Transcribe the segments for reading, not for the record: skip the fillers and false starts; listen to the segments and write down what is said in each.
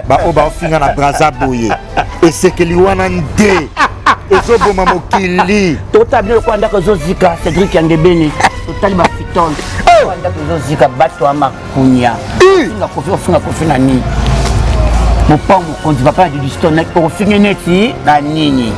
ba oba finga na Brazzaville et c'est que liwana nde ezo boma mokili totabile ko andaka zozika Cédric Yangebeni totali ba fiton ko andaka zozika bato amakunya finga kofi na nini mopa mokonzi papa du Stone ko finga neti na nini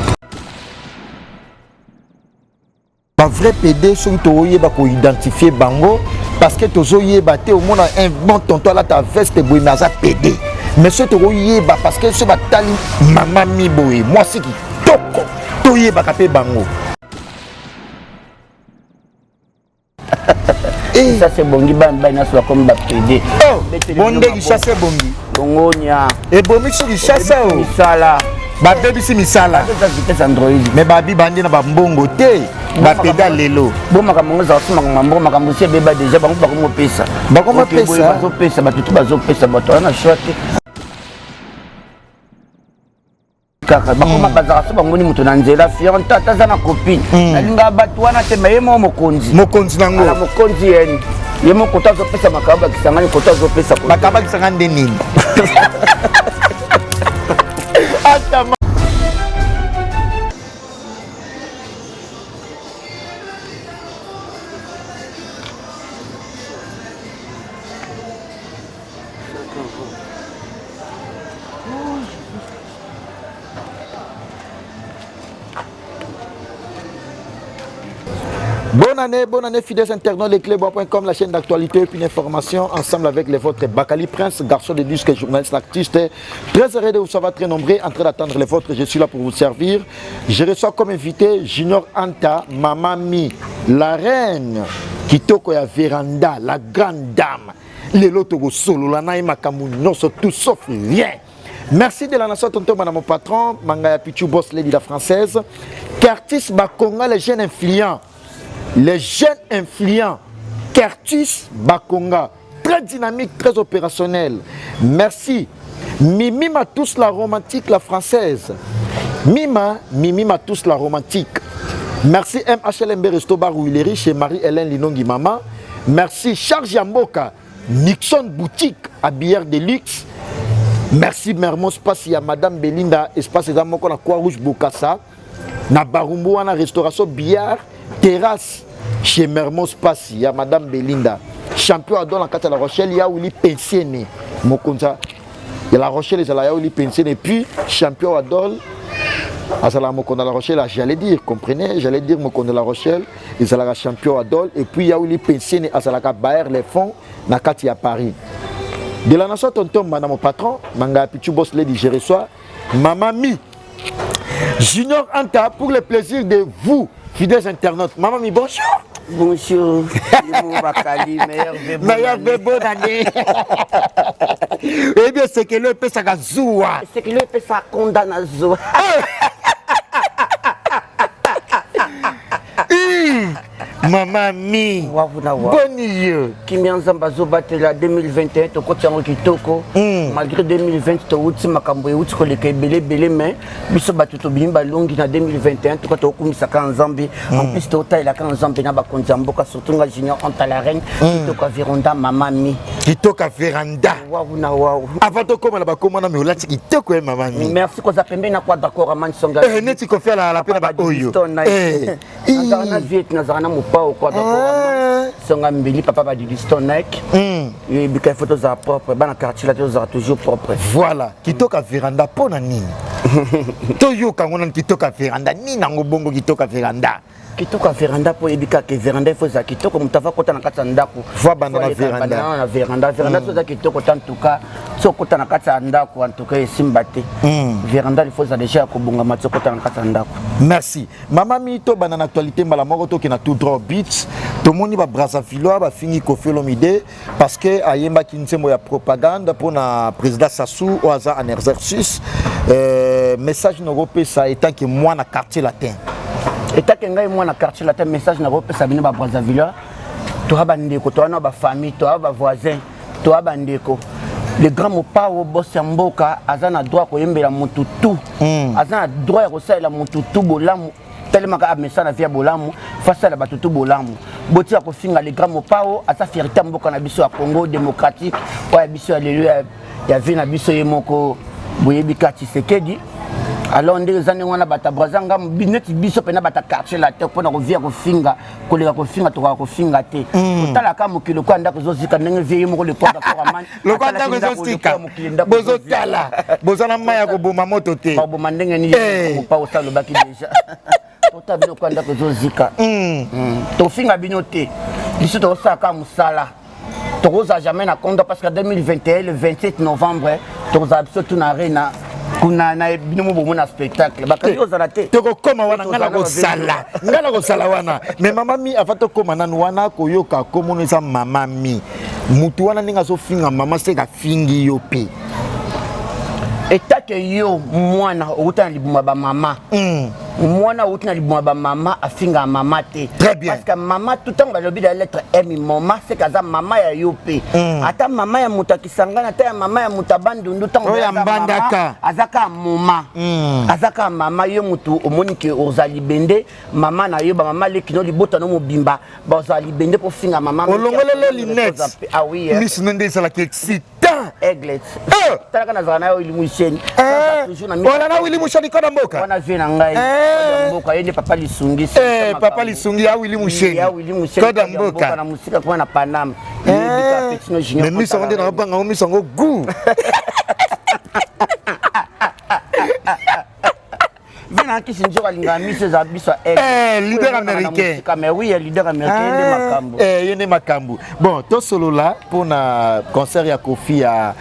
ba vrai PD sont toyeba ko identifier bango parce que tozoyeba te au monde un bon tonton là ta veste boy naza PD mais ce toyeba parce que ce batali mama mi boy moi c'est qui toko toyeba kapé bango et ça c'est bongi ban na so comme ba PD bonde qui chasse bongi bongonya et bomi qui chasse o misala ba baby si misala ça vitesse Android mais babi bandi na ba mbongo te ba peda lelo bon makambo za sima makambo makambo se beba déjà bango ba ko pesa bazo pesa batutu bazo pesa bato na shoti kaka bakoma bazaka so bangoni mutu na nzela fion tata za na copine alinga batu wana te mayemo mokonzi nango ala mokonzi yeni yemo kota zo pesa makaba kisangani kota zo pesa makaba kisangani de nini atama Bonne année fidèles internautes de Clébois.com, la chaîne d'actualité et puis d'information, ensemble avec les vôtres Bakali Prince, garçon de disque, journaliste, artiste. Très heureux de vous savoir très nombreux, en train d'attendre les vôtres, je suis là pour vous servir. Je reçois comme invité Junior Anta, Mama Mi, la reine Kitoko ya Véranda, la grande dame, les lotos solo, la naïma kamoun, tout sauf rien. Merci de la nation, tonton, madame mon patron, Mangaya Pichu Boss, Lady la française, qu'artiste Bakonga, les jeunes influents. Les jeunes influents, Curtis Bakonga, très dynamique, très opérationnel. Merci. Mimi Matous la romantique, la française. Mimi Matous la romantique. Merci MHLMB Resto Bar où il est riche et Marie-Hélène Linongi Mama. Merci Charles Yamboka, Nixon Boutique, habillère de luxe. Merci Mermos Passi à Madame Belinda, espace d'Amoko na Croix-Rouge Bokassa. Na Barumbu na restauration billard. Terrasse chez Mermos Passi, il y a Madame Belinda. Champion Adol en Kata La Rochelle, il y a Willy Pensionné. Mokonza. Il y a La Rochelle, il y a Willy Pensionné. Puis, champion Adol, à Mokonda La Rochelle, j'allais dire, comprenez, j'allais dire Mokonda La Rochelle, il y a champion Adol. Et puis, il y a Willy Pensionné, à Salaka Bayer les fonds, na Kati à Paris. De la nation, tonton, madame mon patron, Manga Pichu Boss Lady, je reçois Mama Mi. Junior Anta, pour le plaisir de vous. Fidèles internautes, maman mi bonjour. Bonjour. Bakali, meilleur bébé d'année. Eh bien, c'est que le peu ça gazoua. C'est que le peu ça condamne à zoua. Maman mi. Bonne yeux. Kimianza Mbazo Batela 2021, to kotiango kitoko. Malgré 2020, to uti makambo uti ko leke belé mais biso batuto bimba longi na 2021, to ko kumisa kan Nzambe. En plus to taila kan Nzambe na bakonza mboka surtout nga Junior Anta la reine, kitoko Véranda Mama Mi. Kitoko Véranda. Waouh. Avant de comment la comment na me olati kitoko Mama Mi. Merci ko za pembe na kwa d'accord man songa. Neti ko faire la pena ba oyo. Nazana viet nazana mopa au quoi d'accord. Songa mbili papa ba du Stone et bika photos à propre ba na quartier là toujours propre. Voilà, Kitoko Véranda pona nini. Toyo kangona Kitoko Véranda ni nango bongo Kitoko Véranda. Kitoko Véranda po ebika ke Véranda faut za kitoko mutava kota na kata ndako. Voi banda na Véranda. Na Véranda so za kitoko tantuka so kota na kata ndako antuka esimbate. Véranda il faut za déjà ko bunga matso kota na kata ndako. Merci. Mama mi to bana na actualité mbala moko to kina tout drop beats. To moni ba Brazzaville ba fini ko Olomide parce que ayemba kinsembo ya propagande pour na président Sassou au hasard en exercice. Message no repesa étant que moi na quartier latin. Et tant que moi na quartier latin message na repesa bino ba Brazzaville. To ba ndeko to na ba famille to ba voisin to ba ndeko. Le grand mopa au boss Mboka azana droit ko yembela mututu. Azana droit ko salela mututu bolamu tellement ka amesa na via bolamu face à la batutu bolamu boti ya kofinga les grands mopao asa fierté mboka na biso ya Congo démocratique oya biso ya lelo ya vina biso yemoko boyebika Tshisekedi. Alors ndenge zane wana bata brazanga bineti biso pena bata quartier la terre pona kovia kofinga koleka kofinga to kofinga te tala ka mokilo kwa ndako zozika ndenge vie moko le kwanda kwa mani le kwanda ko zozika bozo tala bozana maya ko boma moto te bo mandenge ni ko pa osalo baki déjà tota bino kwa ndako zozika to finga bino te biso to saka musala to koza jamais na konda parce que 2021 le 27 novembre to koza biso tuna arena kuna na binomo bomona spectacle bakali ozala te toko koma wana ngala ko sala wana mais mama mi afato koma nanu wana koyoka komonesa mama mi mutu wana ninga so finga mama seka fingi yo pe etake yo mwana outa libuma ba mama mwana outa libuma ba mama afinga mama te parce que mama tout temps balobi la lettre M mama c'est kaza mama ya yo pe ata mama ya mutakisangana ata mama ya mutabandundu tango ya mbandaka azaka mama yo mutu omoni ke ozali bende mama na yo ba mama lekino libota no mobimba ba ozali bende po finga mama olongolele linettes ah oui miss nende sala ki excitant Eglet talaka na zana yo limusheni wala na Willy Musheni kona mboka wana vena ngai mboka yende papa lisungi papa lisungi ya Willy Musheni kona mboka na musika kwa na Panama mais miso onde na banga miso ngo gu vena ki sinjo kalinga miso za biso leader américain mais oui leader américain de makambo yene makambo bon to solo là pour na concert ya Kofi ya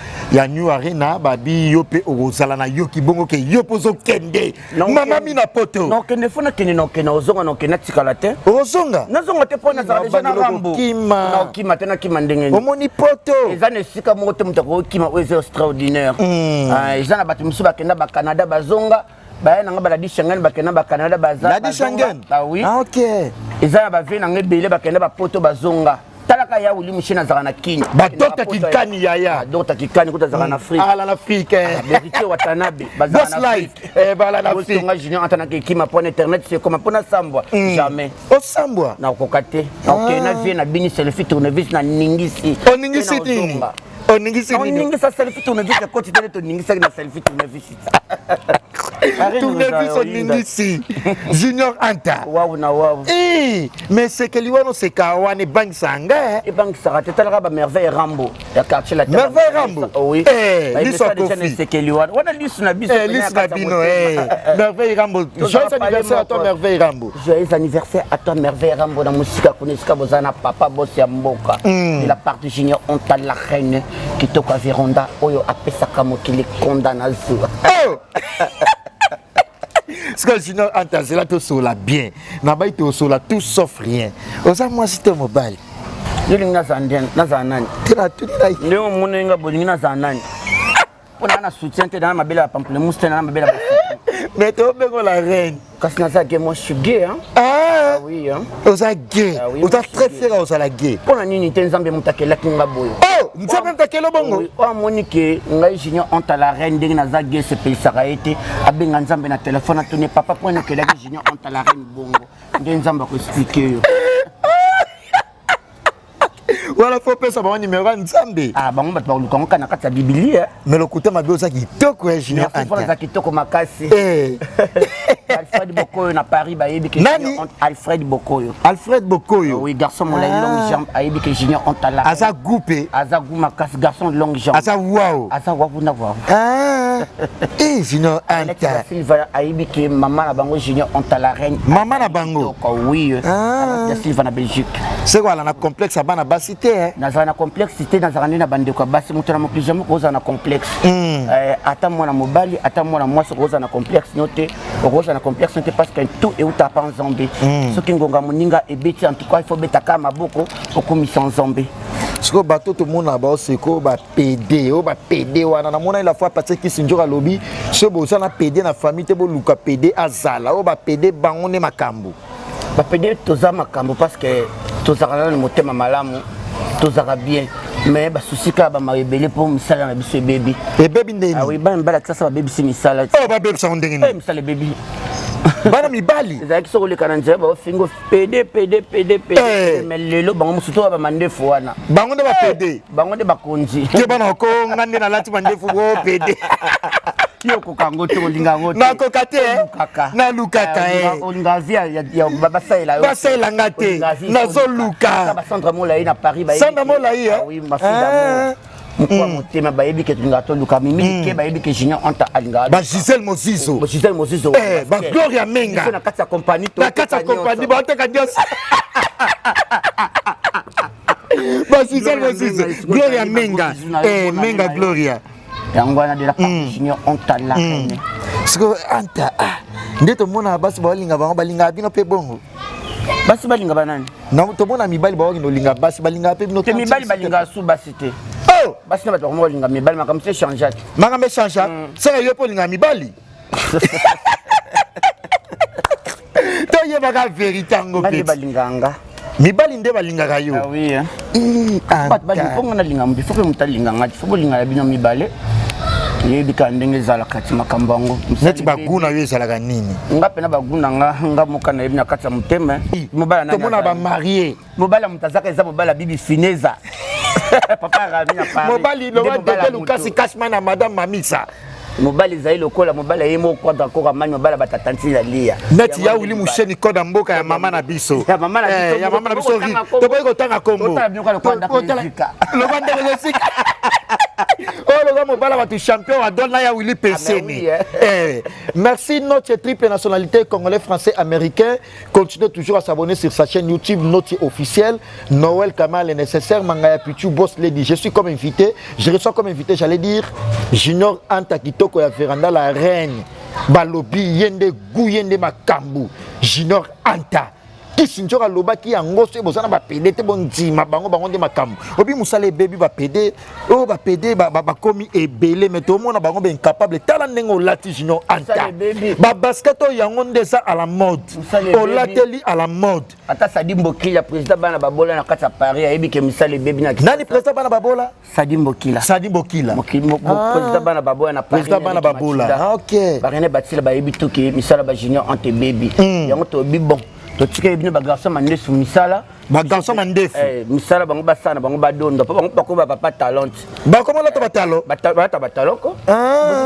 New Arena babi yope ozala na yoki bongo ke yopozo kende mama mi na poto non kende fona kende no kende ozonga no kende tikala te ozonga nazonga te pona za déjà na rambo na kima te na kima ndenge ni omoni poto ezana sika moko te mutako kima ozo extraordinaire ezana batu musu bakenda ba Canada bazonga ba nanga ba di Schengen bakenda ba Canada baza la di Schengen oui OK ezana ba vena ngebele bakenda ba poto bazonga talaka ya Willy Musheni azaka na kini ba Dr Kikani yaya Dr Kikani kuta azaka na Afrique ala na Afrique Berité Watanabe bazaka na Afrique bala na Afrique nga junior antana ke kima pona internet c'est comme pona sambwa jamais o sambwa na kokate OK na vie na bini selfie tournevis na ningisi oningisi nini oningisi nini oningisa selfie tournevis ko titele to ningisa na selfie tournevis tournevis oningisi junior anta wawu na wawu mais c'est que liwano c'est kawane bank sanga e bank sanga tetalaka ba merveille rambo ya quartier la merveille rambo oui liso Kofi c'est que liwano wana liso na biso liso na bino merveille rambo joyeux anniversaire à toi merveille rambo joyeux anniversaire à toi merveille rambo na musika kunesika bozana papa boss ya mboka de la part de junior onta la reine kitoko Vironda oyo apesaka mokili condamna zu parce que sinon antazela to sola bien na ba to sola tout sauf rien oza moi si te mobile yeli nga zandian na zanani tira tu dai leo mune nga bolingi na zanani pona na soutien te na mabela ya pamplemousse te na mabela mais to bengo la reine kasi na za ke moi je suis gay hein oui hein oza gay oza très fier oza la gay pona nini te nzambe mutakela kinga boyo nzambe mutakela bongo o monique ngai junior onta la reine ndenge na za gay se pelisaka ete abenga nzambe na téléphone atone papa pona kela junior onta la reine bongo ndenge nzambe ko expliquer yo voilà faut pesa ba numéro nzambe bango bato balukango kana kati ya biblia mais le côté mabe oza kitoko ya junior anta oza kitoko makasi Alfred Bokoyo na Paris bayebi ke Alfred Bokoyo oui garçon mon longue jambe ayebi ke junior ontala aza goupé aza makasi garçon de longue jambe aza wow na wow junior anta Silva ayebi ke maman na bango junior ontala reine maman na bango oui de Silva na Belgique c'est quoi na complexe bana basité na complexité na zana na bande ko basi mutana mokija moko za na complexe ata mwana mobali ata mwana mwasi ko za na complexe note ko za na complexe note parce que tout est uta pa nzambe soki ngonga moninga ebeti en tout cas il faut betaka maboko okomisa nzambe siko bato to mona ba seko ba PD wana na mona la fois parce que sinjoka lobi so bo sana PD na famille te bo luka PD azala o ba PD bango ne makambo ba PD toza makambo parce que tozaka na motema malamu tozaka bien mais ba souci ka ba marebele pour misala na biso baby et baby ndeni oui ba mbala tsasa ba baby si misala ba baby sa ndenge misala baby bana mibali ezalaki soki oleka na nzela baofingo pede mais lelo bango mosusu to bamandefu wana bango nde bapede bango nde bakonzi te bana okonga nde nalati mandefu bo pede yo kokango te olinga yango te nakoka te nalukaka olinga vi ya basalela yo basaelanga te nazoluka bacentre molai na Paris centre molai oui mafida mokwa motema bayebi ke tulinga toluka mimilike bayebi ke Junior Anta alinga ba Gisèle Mozizo ba Gloria Menga na kati ya compagnie baoteka nyonso ba Gisèle Mozizo Gloria Menga Menga Gloria yango wana de la part Junior Anta la siko Anta nde tomona basi baolinga bango balinga bino mpe bongo basi balinga banani na tomona mibali baolinga olinga basi balinga mpe bino te mibali balinga su basi te basi na bato bango balinga mibali makambo se change makambo change seka yo mpe olinga mibali toyebaka verité yango mpe balinganga mibali nde balingaka yo oui bato balinga nalinga mbi fope moto alinganga te fope olinga ya bino mibale yebika ndenge ezalaka ti makambo yango neti baguna yo ezalaka nini nga mpena baguna nga moka na yebi na kati ya motema tomona bamarie mobali ya moto azaka eza mobali ya bibi fineza papa rami na Paris mobali loba dede lukasi kashman na madame mamisa mobali ezali lokola mobali aye moko d'accord amani mobali batatanti ya lia neti ya wili musheni koda mboka ya mama na biso ya mama na biso toboyi kotanga kombo loba ndenge esika oh loba mobala batu champion adona ya wili peseni merci notre triple nationalité congolais français américain continuez toujours à s'abonner sur sa chaîne YouTube Noti officiel Noël Kamal est nécessaire Mangaya Pichu Boss Lady je suis comme invité je reçois comme invité j'allais dire Junior Anta Kitoko ya Veranda la reine balobi yende gu yende makambu Junior Anta kisinjoka lobaki yango so bozana ba pede te bondima bango nde makambo obi musale bebi ba pede o ba pede ba komi ebele mais to mona bango be incapable tala ndenge olati Junior Anta ba basket yango ndesa à la mode olateli à la mode ata Sadimbo Kila président bana babola na kati ya Paris ayebi ke misale bebi na nani président bana babola Sadimbo Kila président bana babola na Paris président bana babola OK ba rene batila ba yebi to ke misala ba Junior Anta bebi yango to bi bon to tika ebino ba garçon mandefu misala ba garçon mandefu misala bango basana bango badondo pa bango bakoba papa talent ba comment la batalo batalo ko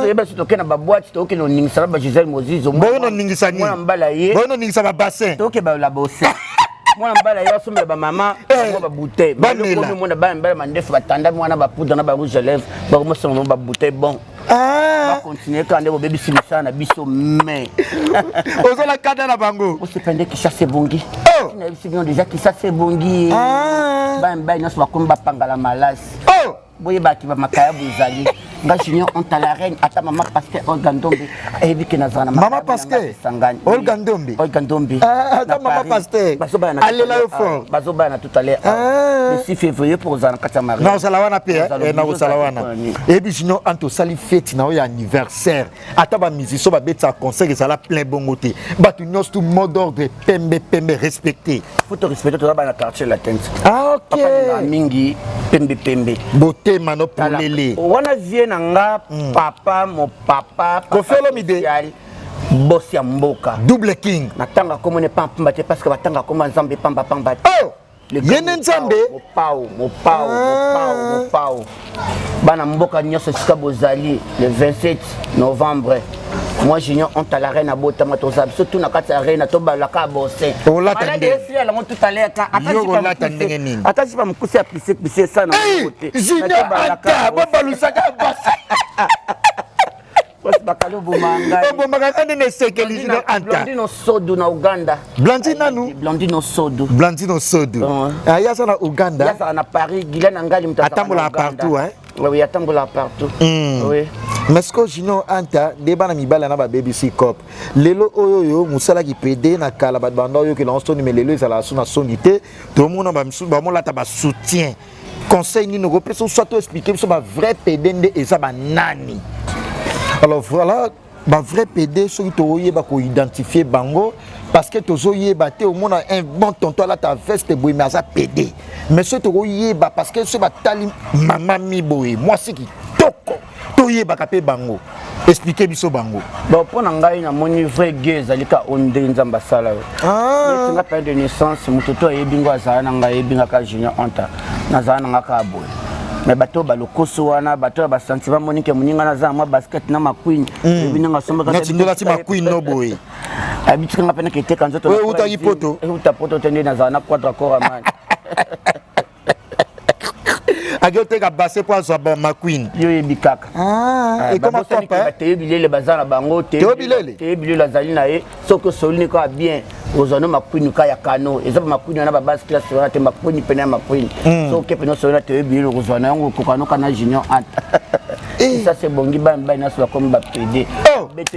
yeba sito kena ba boîte to kena ningisala ba Gisèle Mozizo bono ningisani mwana mbala ye bono ningisa ba bassin to ke ba la bosse mwana mbala yo somela ba mama ba bouteille ba ko mona ba mbala mandefu batanda mwana ba poudre na ba rouge à lèvres ba ko somo ba bouteille bon va continuer quand on baby simisa na biso mais ozola kada na bango on se pendait que ça c'est bongi on a vu déjà que ça c'est bongi ba na so komba pangala malas boye ba ki ba makaya buzali nga Junior Anta la reine ata mama Pasteur Olga Ndombe ebi ke nazana mama Pasteur Olga Ndombe ata mama Pasteur alela yo fort bazoba na tout à l'heure le 6 février pour zana kata mari na osalawana pe na osalawana ebi Junior Anta sali fête na yo anniversaire ata ba musicien ba betsa concert ça la plein bongoté batu nyos tout mot d'ordre pembe respecté faut te respecter to ba na quartier latin OK mingi pembe beauté mano polele wana vie nanga papa mo papa Kofelo Mide boss ya mboka double king natanga comme ne pamba te parce que batanga comme nzambe pamba yene nzambe mo pao bana mboka nyoso sika bozali le 27 novembre moi Junior Anta la reine abota matoza surtout na kati ya reine to balaka bosse olata ndenge la mo tout à l'heure ata si pas mkusi ya pisse sana côté Junior Anta babalusaka basi bakalo bomanga kande ne sekeli Junior Anta Blandino Sodo na Uganda Blandino Sodo ya sana Uganda ya sana na Paris gila na ngali mtata atambola partout oui atambola partout oui mais ce que Junior Anta debana mibala na ba BBC Cop lelo oyo musala ki pede na kala ba banda oyo ke lanstoni mais lelo ezala suna sonité to mona ba msu ba molata ba soutien conseil ni no peso soit expliquer so ba vrai pede nde eza ba nani. Alors voilà, ba vrai PD ceux qui toyeba ko identifier bango parce que tozoyeba te au monde un bon tonton là ta veste boy mais ça PD. Mais ceux toyeba parce que ce ba tali mama mi boy moi c'est qui toko toyeba kapé bango. expliquer biso bango. Bon pour ngai na moni vrai gay zalika onde nzamba sala. Ah. C'est pas de naissance mutoto yebingo azana na ngai yebinga ka junior onta. Nazana ngaka boy. Mais bateau balokoso wana bateau ba sentiment monique muninga na za moi basket na maqueen ebinanga somba ka ndola ti maqueen no boy habitude nga pena kete kanzo to uta ipoto uta poto tende na za na quadra corps man agote ka basé pour so ba maqueen yo ebikaka et comment ça pas te bilele bazana bango te bilele azali na ye soko solini ko bien ozano maqueen ka ya kano eza maqueen na ba base class wana te maqueen pena maqueen soko pena solina te bilele ozana yango ko kano kana junior ant ça c'est bongi ba na so comme ba PD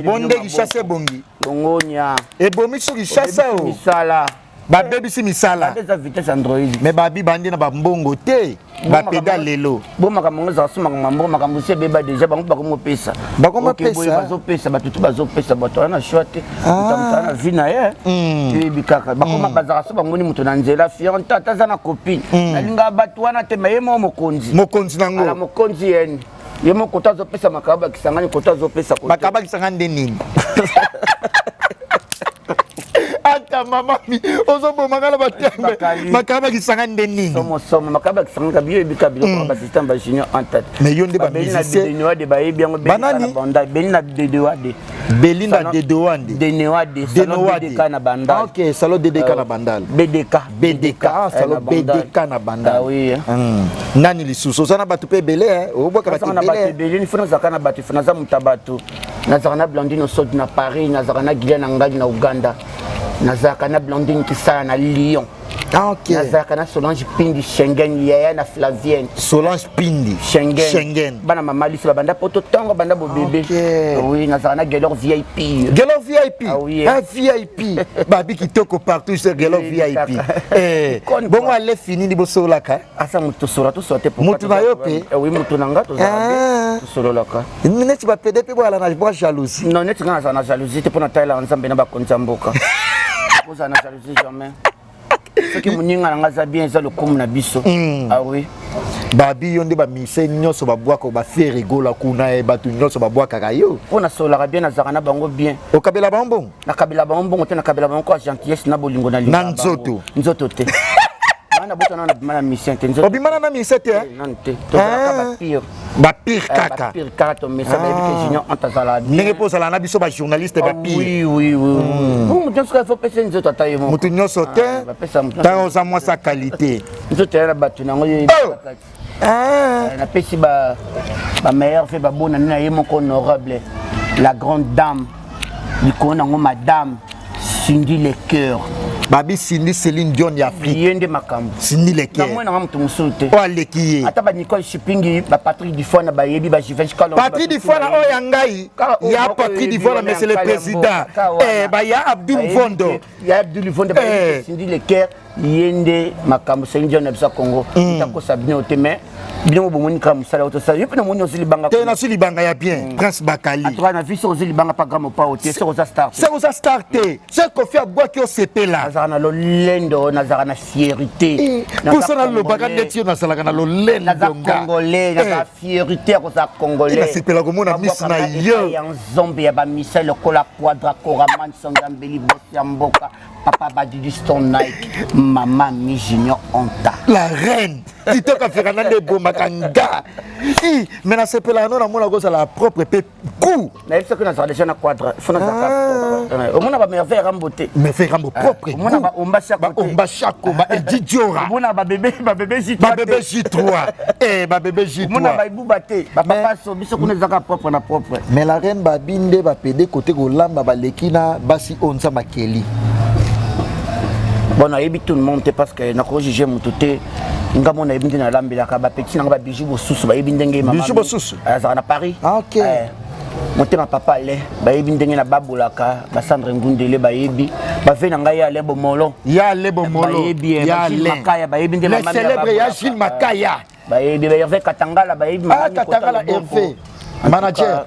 bonde ki chasse bongi bongonya et bomi so ki chasse o misala ba baby si misala des vitesse android mais babi bandi na ba mbongo te ba pedal lelo bo makambo za suma makambo makambo se beba déjà bango ba ko pesa ba ko pesa bazo pesa batutu bazo pesa bato na short utamtana vina ye bikaka ba ko baza so bango ni mutu na nzela fianta taza na copine alinga batu wana te mayemo mokonzi nango ala mokonzi yeni yemo kota zo pesa makaba kisangani kota zo pesa kota makaba kisangani nini ata mama mi ozobo makala batembe makaba kisangani nini somo makaba kisangani kabiyo ebika bilo ba system ba junior entat mais yonde ba musicien Benoît de ba ebiango banda Belinda Dedewade Belinda Dedewande Denewade salon BDK na banda OK salon BDK na bandal BDK salon BDK na bandal oui nani lisusu sana batu pe belé oboka batu belé ni fona zakana batu fona za mutabatu na zakana Blandine Sod na Paris na zakana Guyana ngali na Uganda na zakana Blandine Kisana na Lyon OK na zakana Solange Pindi Schengen yaya na Flavienne Solange Pindi Schengen bana mama lisi banda poto tongo banda bo bébé oui na zakana Gelor VIP VIP babi kitoko partout sur Gelor VIP bon allez fini ni bosolaka asa mutu sura to sote pour mutu na yope oui mutu nanga to za sololaka neti ba PDP bo ala na bo jalousie non neti nga na jalousie te pona taila nzambe na ba konza mboka boza na jalousie jamais ce que muninga nanga za bien za le comme na biso ah oui babi yonde ba mise nyoso ba bwako ba faire rigola kuna e batu nyoso ba bwaka kayo pona solaka bien na zakana bango bien o kabela bambon na kabela bambon te na kabela bango ko gentillesse na bolingo na linga nzoto te na botana na bimana mission te nzoto obimana na mission te non te to ba pire kaka pire kaka to message avec junior antazala ndenge po sala na biso ba journaliste ba pire oui bon mutu nso faut pesa nzoto ataye mo mutu nyoso te ta oza moi sa qualité nzoto ya batu nango yo na pesi ba meilleur fait ba bona na ye moko honorable la grande dame likona ngo madame Cindy le cœur babi Cindy Céline Dion ya Afrique yende makambo Cindy le cœur moi na mutu musute o aleki ata ba Nicole Shipping ba Patrick Dufona ba yebi ba Givenchy Kalon Patrick Dufona o ya ngai ya Patrick Dufona monsieur le président ba ya Abdul Vondo ba Cindy le cœur yende makambo Céline Dion na bisa Congo tako sabine oteme bien bomoni ka musala auto ça yepena moni aussi libanga te na suli banga ya bien Prince Bakali atoka na vie sur aussi libanga pas grand pas ote c'est oza start c'est ko fait bois qui au CP là nazana lo lendo nazana na fierté pour ça le banga netio na salaka na lo lendo na congolais na fierté ko za congolais na CP la ko mona miss na yo ya nzombe ya ba misel le kola quadra koraman songambeli bosia mboka papa Badidi Stone Nike maman mi junior onta la reine titoka fekana de bomakanga mais na sepela non na mona ko la propre pe coup na il faut que na ça déjà na quadra faut na ça au mona ba merveille ramboté mais fait rambo propre mona ba omba chako ba Didiora mona ba bébé J3 ba bébé J3 mona ba ibubate ba papa so biso kuna zaka propre na propre mais la reine ba binde ba pédé côté ko lamba ba lekina basi onza makeli. Bon, on a tout le monde parce que na ko juger mututé nga mona ebindi na lambela ka ba petit na ba bijou bosusu ba ebindi ngé maman bijou bosusu za na Paris OK motema papa le ba ebindi ngé na babulaka ba Sandre Ngundele ba yebi ba fe na nga ya lebo molo ya Gilles Makaya ba ebindi maman le célèbre ya Gilles Makaya ba yebi ba Hervé Katangala ba yebi maman Katangala Hervé manager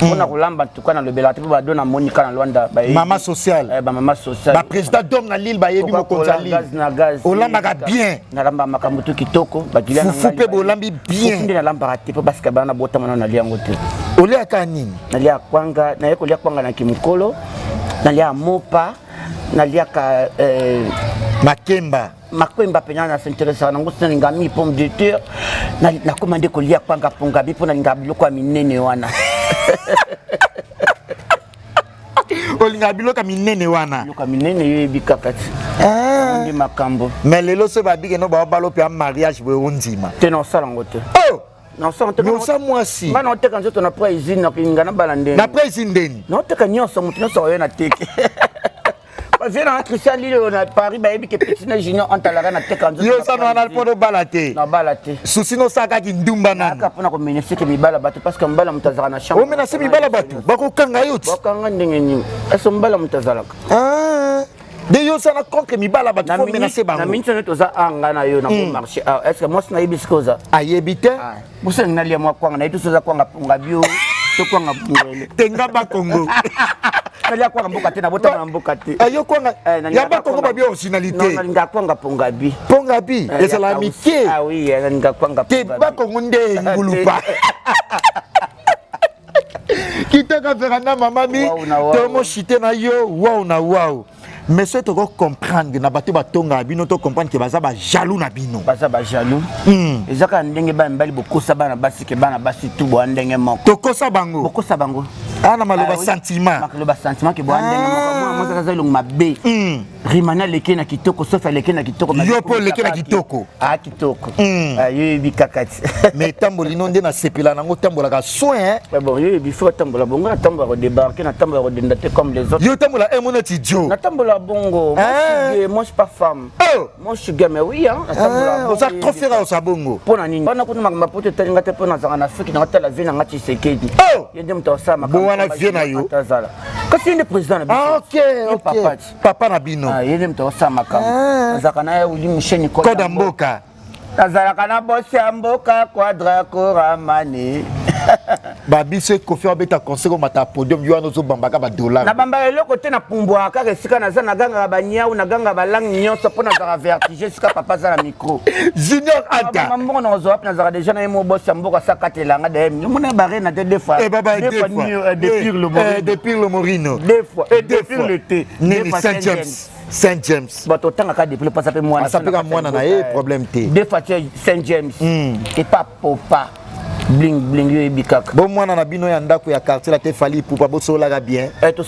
on a rolamba tuka na lebela te ba dona Monica na Luanda ba maman sociale maman sociale ba président d'homme na Lille ba yebi mo konzali olamba ka bien na lamba makambutu kitoko ba gila na fupe bo lambi bien fupe na lamba te parce que ba na bota mana na liango te Olia kanini? Nalia kwanga, na yeko lia kwanga na kimukolo, nalia mopa, nalia ka Makemba. Makwemba pena na s'intéresse na ngosi na ngami pomme de terre. Na commandé ko lia kwanga ponga bi pona ngabi lokwa minene wana. Olinga biloka minene wana. Loka minene yebi kakati. Ndi makambo. Mais lelo se ba bige no ba balo pe mariage bo ondima. Te no sala ngote. Oh! Non ça on te. Non ça moi si. Ba no te kan zoto na praisine na kinga na balande. Na praisine ndeni. Non te kan nyonso mutu nyonso yo na teke. Ba viens Christian Lille na Paris ba yebi ke petit na junior antalara na teke kan zoto. Yo ça no na podo balate. Na balate. Susi no saka ki ndumba na. Aka pona ko menefie ke mibala bato parce que mbala mutazara na chambre. O mena se mibala batu. Bako kanga yoti. Bakanga ndenge ni. Eso mbala mutazalaka. Ah. De yo ça na contre mibala batu fo mena se bango. Na minute ne toza anga na yo na marché. Est-ce que moi na ibisikoza? Ayebite. Busa na lia mwa kwanga na itu soza kwanga punga bio. To kwanga pungele. Tenga ba Congo. Nalia kwanga mboka te na bota na mboka te. Ayo kwanga. Ya ba Congo ba bio originalité. Non, nga kwanga punga bi. Ponga bi. Et la amitié. Ah oui, nga kwanga Te ba Congo nde ngulupa. Kitaka veranda mama mi. Tomo chité na yo. Wow na wow. Mais ce que tu comprendre na bato batonga bino to comprendre que baza ba jaloux na bino. Baza ba jaloux. Ezaka ndenge ba mbali bokosa bana basi ke bana basi tu bo ndenge moko. Tokosa bango. Bokosa bango. Ana maloba sentiment. Maloba sentiment ke bo ndenge moko. Moi ça long mabe. Rimana leke na kitoko sauf leke na kitoko. Yo po leke na kitoko. Ah kitoko. Yo bi kakati. Mais tamboli non de na sepela nango tambola ka soin. Mais bon yo bi faut tambola bongo na tambola débarquer na tambola redendate comme les autres. Yo tambola moneti dio. Na tambola bongo. Moi je suis pas femme. Moi je suis gars mais oui hein. On a trop fait au sabongo. Pona nini. Bana kuna mapoto talinga te pona zanga na fiki na tala vie na ngati sekedi. Yende mto sama. Bo wana vie na yo. Kasi yende président na biso. Ah OK. Papa na bino. Yende mto sama kama. Zaka na uli musheni koda mboka. Nazalaka na bosi ya mboka quadra koramane. Babiso kofi obeta conseil mata podium yo anozo bambaka ba dollar. Na bamba eloko te na pumbwa ka resika na za na ganga ba nyau na ganga ba lang nyonso pona za vertige sika papa za na micro. Junior Anta. Maman na zo apna za déjà na mo bosi ya mboka sakatelanga de mo na bare na deux fois. Depuis le Morino. Deux fois et depuis le thé. Saint James. Saint James. Bato tanga ka depuis le pas ça moi. Ça peut ka moi na e problème té. Deux fois Saint James. Et pas popa. Bling bling yo ebikaka. Bon mwana na bino ya ndako ya quartier la te fali pour pas bosola ga bien. To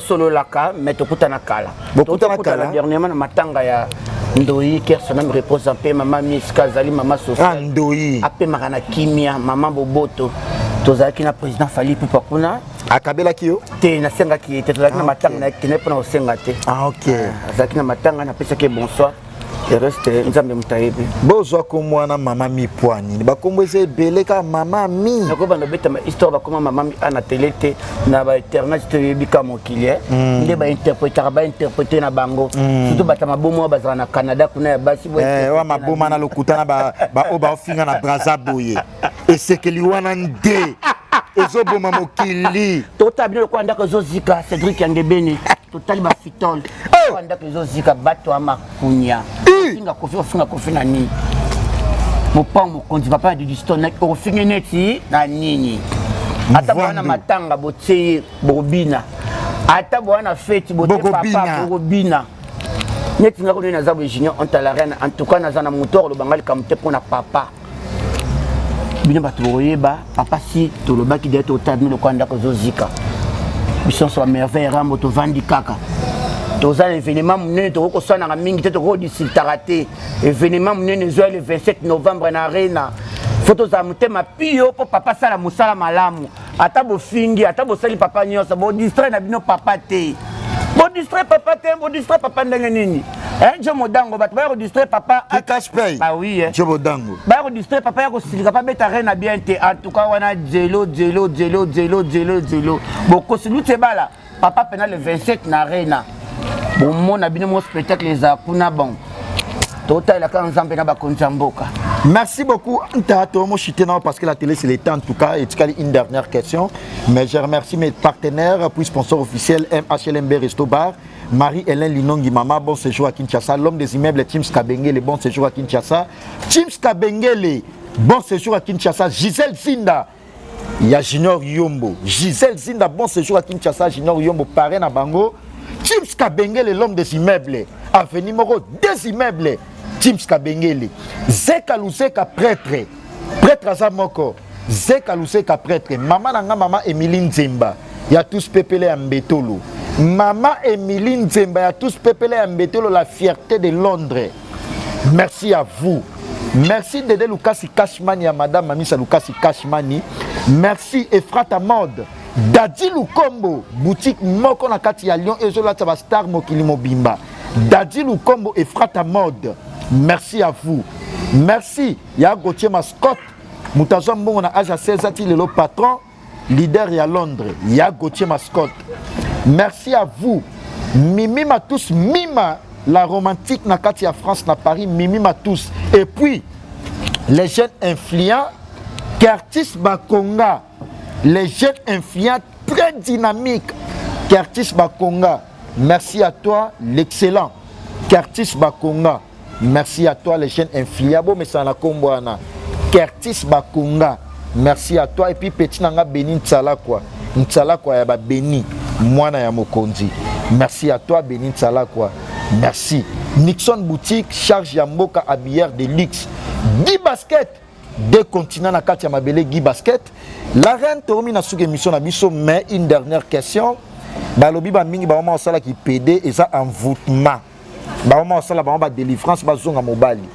solo laka mais to kutana kala. Kutana kala. Dernièrement na matanga ya Ndoi qui son âme repose en paix maman Miska Zali maman Sophia. Ndoi. Ape makana kimia maman Boboto. Tozaki na président fali pour pakuna. Akabela kio. Te na senga ki te tozaki na matanga na kine pona osenga te. Ah OK. Azaki na matanga na pesa ke bonsoir. Le reste nzambe mutayebi. Bozo ko mwana mama mi poani. Ba kombo se beleka mama mi. Nako banda beta ma histoire ba koma mama mi ana télé na ba internet te yebika mokilie. Nde ba interpréter na bango. Surtout ba mabomo bazana na Canada kuna ya basi bo. Wa maboma na lokutana ba oba ofinga na Brazzaville. Et c'est que liwana nde. Ezo boma mokili. Tota bino ko ndako zozika Cédric Yangebeni. Total ba fitol. Ko ndako zozika bato amakunya. Finga kofi na nini. Mopa mokonzi papa de Diston ko finga neti na nini. Ata bwana matanga botseye bobina. Ata bwana fete botseye papa bobina. Neti ngako na zabu junior on la reine en tout cas na zana moteur le bangal kamte pona papa. Bino bato boyeba papa si to le baki d'être au tabmi le kwanda ko zozika. Biso so merveille rambo to vandi kaka. Toza l'événement munene to ko sona na mingi te to ko disiltarate. Événement munene zo le 27 novembre na arena. Photo za mutema pio po papa sala musala malamu. Ata bo fingi ata bo sali papa nyosa bo distrait na bino papa te. Bo distrait papa ndenge nini? Jo modango bat ba distrait papa a cash pay. Bah oui Jo modango. Ba distrait papa ya ko silika pa beta rena bien te en tout cas wana zelo. Bo ko silute bala papa pena le 27 na arena. Bon mon abino mon spectacle les akuna bon. Total la kan nzambe na ba konzamboka. Merci beaucoup Ntato mo chitena parce que la télé c'est le temps en tout cas et une dernière question mais je remercie mes partenaires puis sponsors officiels MHLMB Resto Bar. Marie-Hélène Linongi Mama, bon séjour à Kinshasa. L'homme des immeubles, Teams Kabengele, bon séjour à Kinshasa. Teams Kabengele, bon séjour à Kinshasa. Gisèle Zinda, Il y a Junior Yombo, Gisèle Zinda, bon séjour à Kinshasa, Junior Yombo, parrain à Bango, Tims Kabengele, l'homme des immeubles, Avenue Moro, des immeubles, Tims Kabengele, Zeka Luseka, prêtre à Zamoko, Zeka Luseka, prêtre, maman Nanga, maman Emiline Zemba, il y a tous pépélé à Mbetolo, maman Emiline Zemba, il y a tous pépélé à Mbetolo, la fierté de Londres. Merci à vous. Merci Dédé Lukasi Kashmani à Madame Mamisa Lukasi Kashmani. Merci Efrata Mode. Dadi Lukombo, boutique Moko Nakati à Lyon et Zola Star Mokili Mobimba. Dadi Lukombo Efrata Mode. Merci à vous. Merci. Ya Gauthier Mascotte. Moutazom Bongo na Aja 16 ati le patron. Leader à Londres. Ya Gauthier Mascotte. Merci à vous. Mimi Matous Mima. La romantique Nakati à France, na Paris, Mimi Matous. Et puis, les jeunes influents, Curtis Bakonga. Les jeunes influents très dynamiques. Curtis Bakonga, merci à toi, l'excellent. Curtis Bakonga, merci à toi, les jeunes influents. Bon, mais ça n'a comboana. Curtis Bakonga, merci à toi. Et puis, petit nanga Béni Ntsala quoi. Ntsala quoi, yaba Béni. Moi, na Yamokonzi. Merci à toi, Béni Ntsala quoi. Merci. Nixon Boutique, charge Yamboka habillère de luxe. Guy Basket, deux continents na Katia Mabele, Guy Basket. La reine Toromi na sous émission na biso, mais une dernière question. Balobi ba mingi ba mama osala ki PD et ça envoûtement. Ba mama osala ba mama délivrance ba zonga mobali.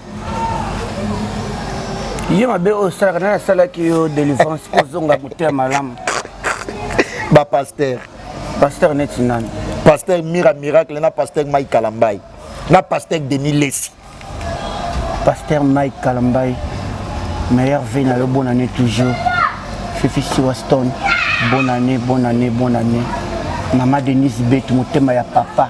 Yema be osala na sala ki yo délivrance ko zonga muté malam. Ba pasteur. Pasteur Netinan. Pasteur Miracle, na pasteur Mike Kalambay, na pasteur Denis Lessi. Pasteur Mike Kalambay, meilleur vœu na le bonne année toujours. Fifi Waston, bonne année, bonne année, bonne année. Maman Denise Bet, motema ya papa.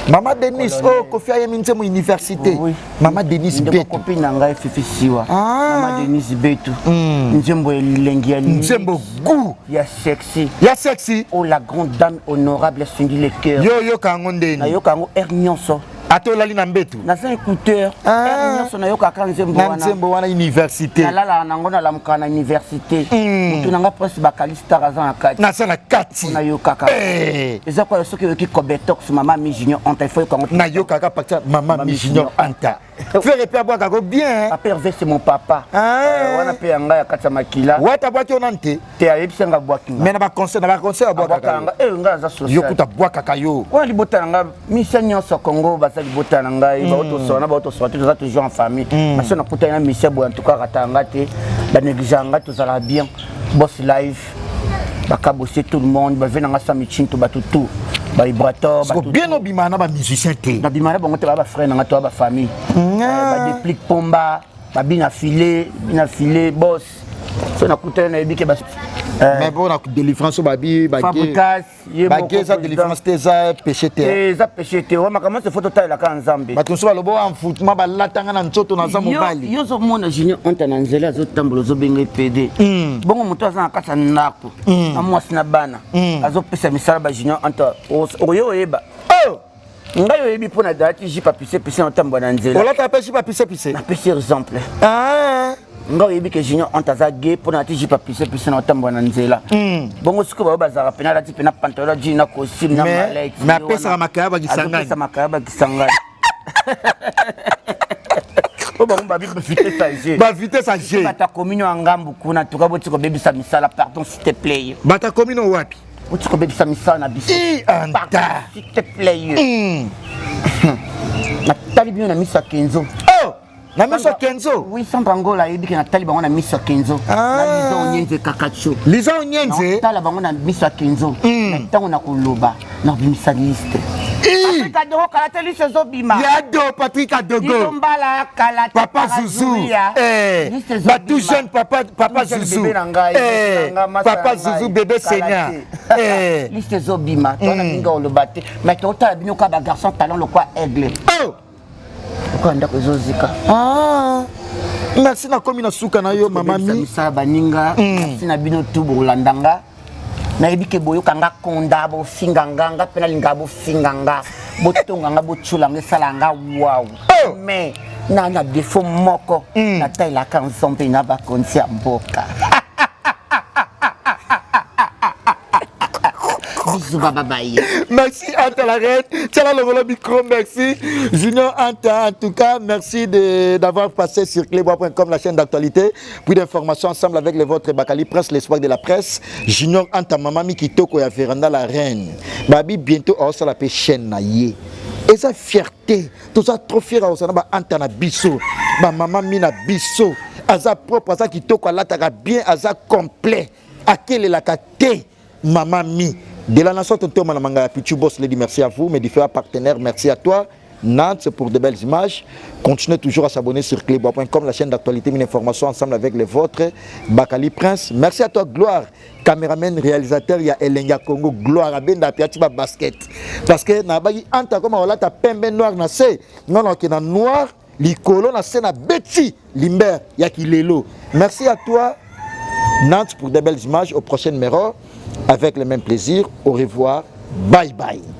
Maman Denise, oh, Kofi Ayeminte mon université. Oui. Maman Denise Bet. Copine nanga Fifi Siwa. Maman Denise Betu. Nzembo elengi ya Nzembo goût. Ya sexy. Ya sexy. Oh la grande dame honorable Cindy le cœur. Yo kango ndeni. Na yo kango Nyonso. Ato lali na mbetu. Na sa écouteur. Nyonso na yo kaka Nzembo wana. Nzembo wana université. Na lala nango na lamuka na université. Mutu nanga presque bakalista razan akati. Na sa na kati. Na yo kaka. Eza kwa soki yo ki kobetox maman mi junior anta faut kango. Na yo kaka pakta maman mi junior anta. Faire pe abwa kako bien. Papa Hervé c'est mon papa. Wana pe yanga ya kata makila. Wata bwa ki onante. Te ayebisanga bwakinga. Mais na ba conseil abwa kaka. Nga za social. Yo kuta bwa kaka yo. Wana libota nga mission nyonso Congo basa libota nga ba auto sona toujours en famille. Parce que na kuta na mission bo en tout cas katanga te ba négliganga tout ça la bien. Boss live. Bakabosser tout le monde, ba venanga sa michinto ba tout. Ba vibrateur, ba tout. Bien obimana ba musicien te. Na bimana ba ngote ba frère nga to ba famille. Ba déplique pomba, ba bina filé boss. So na kuta na ebike ba mais bon la délivrance babi Fabricas bagé ça délivrance te ça péché te. Ça péché te. On ma comment se photo taille la kan Nzambe. Ba tout so lobo en foot ma ba latanga na nzoto na za mobali. Yo zo mona junior onta na nzela zo tambolo zo benga PD. Bongo muto azana kata ndako. Na mwasi na bana. Azo pesa misala ba junior onta oyo eba. Oh! Ngayo yebi pona dati jipa pise na tambo na nzela. Ola ta pesi pa pise. Na pesi exemple. Ngayo yebi ke junior onta za gay pona dati jipa pise na tambo na nzela. Bongo siko ba bazara pena dati pena pantalon ji na costume na malek. Mais pesa makaba gisangani. Pesa makaba gisangani. Ba vitesse à G. Bata communion ngambu kuna tuka botiko bebisa misala pardon s'il te plaît. Bata communion wapi? Botiko bebisa misala na biso. Anta s'il te plaît. Na talibio na misa Kenzo. Oh! Na misa Kenzo. Oui, sans bangola yebi na talibango na misa Kenzo. Na lizo onyenze kakacho. Lizo onyenze. Na talibango na misa Kenzo. Na tango na koloba na bimisa liste. Patrick Adogo kalateli sezo bima. Yado Patrick Adogo. Mbala kalata. Papa Zouzou. Ba tout jeune papa Zouzou. Papa Zouzou bébé Seigneur. Liste zo bima. Tona minga olobate. Mais tota bino ka ba garçon talent le quoi aigle. Oh. Pourquoi ndako zozika? Merci na komi na suka na yo mama mi. Misa baninga. Merci na bino tu bolandanga. Na ebike boyo kanga konda bo finganga nga pena linga bo finganga bo tonga nga bo chulanga salanga wow mais na défaut moko na taille la kanzombe na bakonzi ya mboka. Bisous, bye bye. Merci Anta la reine. Tiens le micro, merci. Junior Anta, en tout cas, merci d'avoir passé sur clébois.com, la chaîne d'actualité. Puis d'informations ensemble avec les vôtres Bakali Prince, l'espoir de la presse. Junior Anta, maman Mikitoko et Véranda la reine. Babi, bientôt, on va la chaîne naïe. Et sa fierté, tout ça trop fier à Osana, Anta na biso, ma maman mina biso, aza propre, aza kitoko, alataka bien, aza complet. À quelle est la kate, maman mi. De la nation, tonton Manamanga, Pichu Boss, Lady, merci à vous, mes différents partenaires, merci à toi. Nantes pour de belles images. Continuez toujours à s'abonner sur clébois.com, la chaîne d'actualité, une information ensemble avec les vôtres. Bakali Prince, merci à toi, Gloire. Caméraman, réalisateur, il y a Elenga Congo, Gloire à Benda, Piatiba Basket. Parce que Nabagi, Anta, comme on l'a tapé, noir, na se, non, non, qui est noir, l'icolo, na se, na Betty, Limber, Yakilelo. Merci à toi, Nantes pour de belles images. Au prochain numéro, avec le même plaisir. Au revoir. Bye bye.